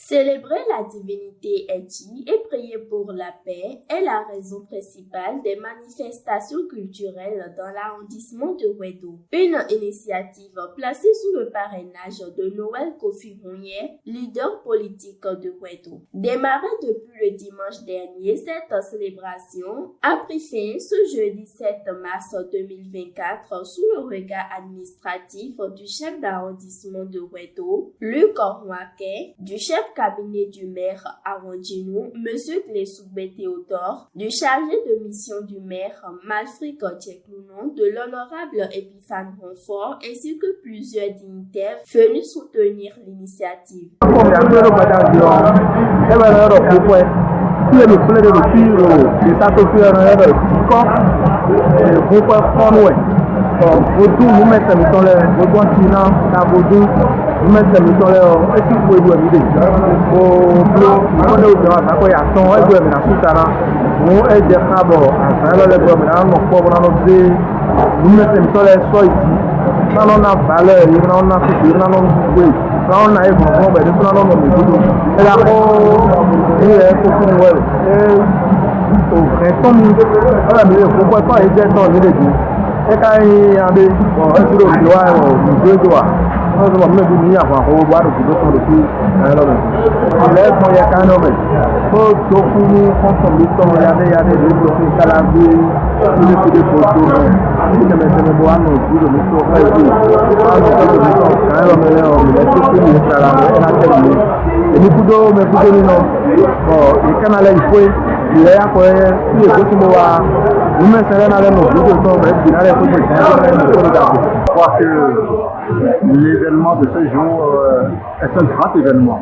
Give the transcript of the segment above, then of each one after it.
Célébrer la divinité Edji et prier pour la paix est la raison principale des manifestations culturelles dans l'arrondissement de Wedo. Une initiative placée sous le parrainage de Noël Kofi Rougneh, leader politique de Wedo. Démarrée depuis le dimanche dernier, cette célébration a pris fin ce jeudi 7 mars 2024 sous le regard administratif du chef d'arrondissement de Wedo, Luc Nwake, du chef cabinet du maire Arondjinou, M. Tlessoubé Théodore, du chargé de mission du maire Malfric Tcheklounon, de l'honorable Epiphane Ronfort, ainsi que plusieurs dignitaires venus soutenir l'initiative. Vodou nous mettons dans les Vodou Antina, la Vodou nous mettons dans les est-ce que vous pouvez vous aider au bleu on est au droit d'accord il y a son elle doit venir tout ça on est des cabos à ça les doit venir nos pauvres nous mettons dans les soins ici on a valeur on a fait on a oui on a vraiment ben nous on a Vodou et là il est pour Noël et au vrai comme mais pourquoi pas aider dans les et quand il y a des Je crois que l'événement de ce jour est un grand événement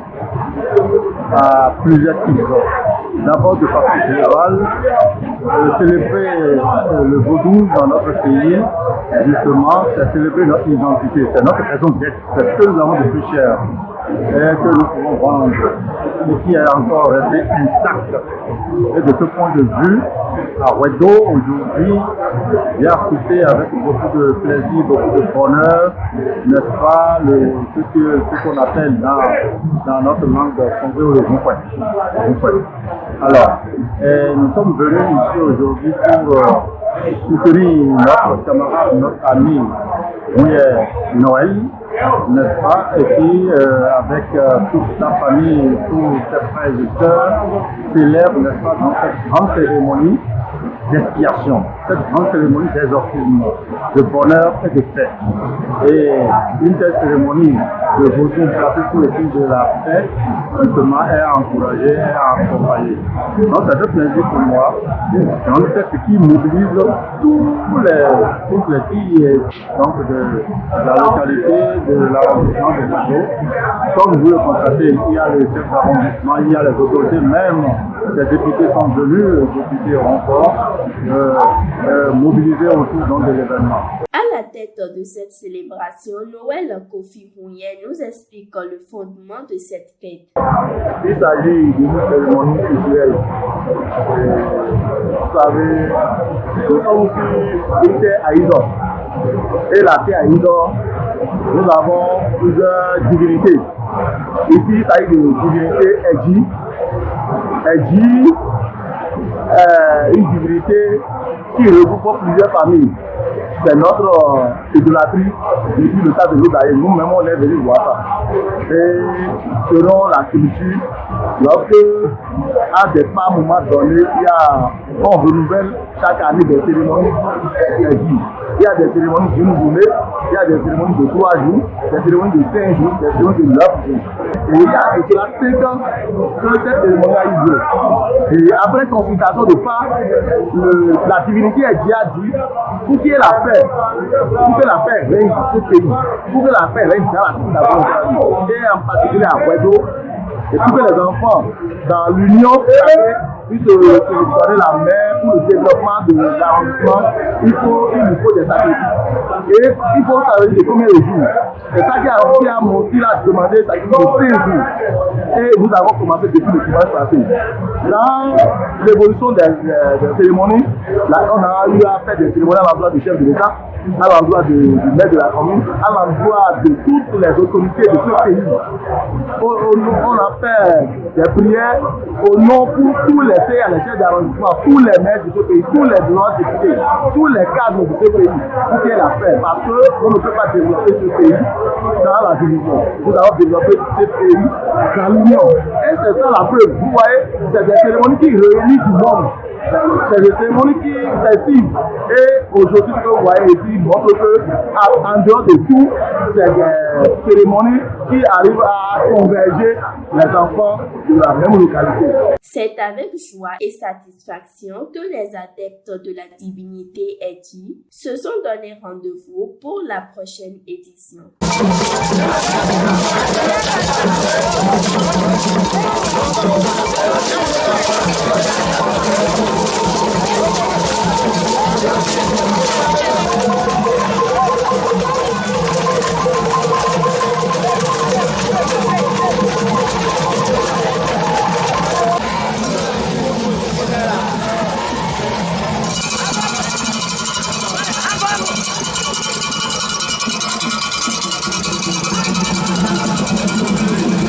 à plusieurs titres. D'abord, de façon générale, célébrer le vaudou dans notre pays, justement, c'est célébrer notre identité, c'est notre raison d'être, c'est ce que nous avons de plus cher et que nous pouvons vendre et qui est encore resté intact. Et de ce point de vue, à Wedo, aujourd'hui, j'ai assisté avec beaucoup de plaisir, beaucoup de bonheur, n'est-ce pas, ce qu'on appelle dans notre langue congolais le Gonfouet. Alors, nous sommes venus ici aujourd'hui pour soutenir notre camarade, notre ami, Noël, n'est-ce pas, et puis avec toute sa famille, tous ses frères et sœurs, célèbre, n'est-ce pas, dans cette grande cérémonie d'expiation, cette grande cérémonie d'exorcisme, de bonheur et de paix. Et une telle cérémonie de vaudou placée sous le signe de la paix, justement, est à encourager, est à accompagner. Donc, c'est un plaisir pour moi. En fait, ce qui mobilise toutes les filles donc, de la localité, de l'arrondissement de Wedo. Comme vous le constatez, il y a le chef d'arrondissement, il y a les autorités, même les députés sont venus, les députés renforts, mobilisés autour de l'événement. À la tête de cette célébration, Noël Kofi Rougneh nous explique le fondement de cette fête. Il s'agit d'une cérémonie culturelle. Vous savez, nous sommes ici à Idor. Et la terre à Idor, nous avons plusieurs divinités. Ici, il s'agit de divinité Edji. Edji, une divinité qui regroupe plusieurs familles. C'est notre idolâtrie depuis le temps de nous d'ailleurs. Nous-mêmes, on est venus voir ça. Et selon la culture, lorsque à des moments donnés, on renouvelle chaque année des cérémonies. Il y a des cérémonies d'une journée, il y a des cérémonies de 3 jours, des cérémonies de 5 jours, des cérémonies de 9 jours. Et il y a cela 5 ans que cette cérémonie a eu lieu. Et après consultation de part, la divinité a dit pour qu'il y ait la paix, pour que la paix règne dans ce pays, pour que la paix règne dans la ville, et en particulier à Wedo, et pour que les enfants, dans l'union, puissent se donner la main pour le développement de l'arrondissement, il nous faut des sacrifices. Et il faut savoir de combien de jours. C'est ça qui a demandé ça de 5 jours. Et nous avons commencé depuis le dimanche passé. Dans l'évolution des cérémonies, là, on a eu à faire des cérémonies à l'endroit du chef de l'État, à l'endroit du maire de la commune, à l'endroit de toutes les autorités de ce pays. on a fait des prières au nom pour tous les chefs d'arrondissement, tous les maires de ce pays, tous les grands députés, tous les cadres de ce pays, pour qu'il y ait la paix. Parce qu'on ne peut pas développer ce pays dans la division. Nous avons développé ce pays dans l'union. Et c'est ça la preuve. Vous voyez, c'est des cérémonies qui réunissent du monde. C'est des cérémonies qui festivent. Et aujourd'hui, ce que vous voyez ici montre que, en dehors de tout, c'est des cérémonies qui arrivent à converger les enfants de la même localité. C'est avec joie et satisfaction que les adeptes de la divinité Edji se sont donné rendez-vous pour la prochaine édition.